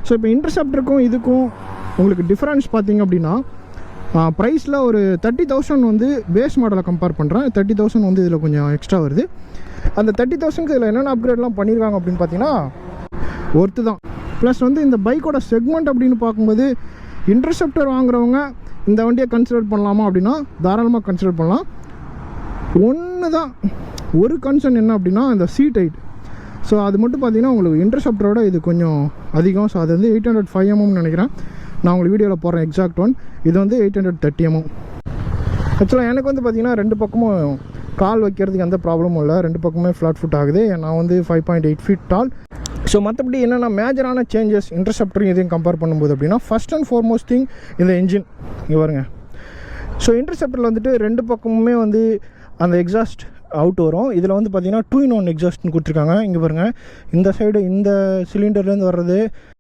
So இப்போ இன்டர்செப்டருக்கும் இதுக்கும் உங்களுக்கு டிஃப்ரென்ஸ் பார்த்திங்க அப்படின்னா ப்ரைஸில் ஒரு 30,000 வந்து பேஸ் மாடலை கம்பேர் பண்ணுறேன். 30,000 வந்து இதில் கொஞ்சம் எக்ஸ்ட்ரா வருது. அந்த 30,000க்கு இதில் என்னென்ன அப்கிரேட்லாம் பண்ணியிருக்காங்க அப்படின்னு பார்த்தீங்கன்னா ஒர்த்து தான். ப்ளஸ் வந்து இந்த பைக்கோட செக்மெண்ட் அப்படின்னு பார்க்கும்போது இன்டர்செப்டர் வாங்குறவங்க இந்த வண்டியை கன்சிடர் பண்ணலாமா அப்படின்னா தாராளமாக கன்சிடர் பண்ணலாம். ஒன்று தான் ஒரு கன்சர்ன் என்ன அப்படின்னா இந்த சீட் ஹைட். ஸோ அது மட்டும் பார்த்தீங்கன்னா உங்களுக்கு இன்டர்செப்டரோட இது கொஞ்சம் அதிகம். ஸோ அது வந்து 805 mm நினைக்கிறேன். நான் உங்களுக்கு வீடியோவில் போடுறேன் எக்ஸாக்ட் ஒன். இது வந்து 830 mm. ஆக்சுவலாக எனக்கு வந்து பார்த்திங்கன்னா ரெண்டு பக்கமும் கால் வைக்கிறதுக்கு எந்த ப்ராப்ளமும் இல்லை. ரெண்டு பக்கமே ஃப்ளாட் ஃபுட் ஆகுது. நான் வந்து 5.8 feet டால். ஸோ மற்றபடி என்னென்னா மேஜரான சேஞ்சஸ் இன்டர்செப்டரும் இதையும் கம்பேர் பண்ணும்போது அப்படின்னா ஃபஸ்ட் அண்ட் ஃபார்மோஸ்ட் திங் இந்த இன்ஜின் இங்கே பாருங்க. ஸோ இன்டர்செப்டரில் வந்துட்டு ரெண்டு பக்கமுமே வந்து அந்த எக்ஸாஸ்ட் அவுட் வரும். இதில் வந்து பார்த்திங்கன்னா 2-in-1 எக்ஸாஸ்ட்னு கொடுத்துருக்காங்க. இங்கே பாருங்கள், இந்த சைடு இந்த சிலிண்டர்லேருந்து வர்றது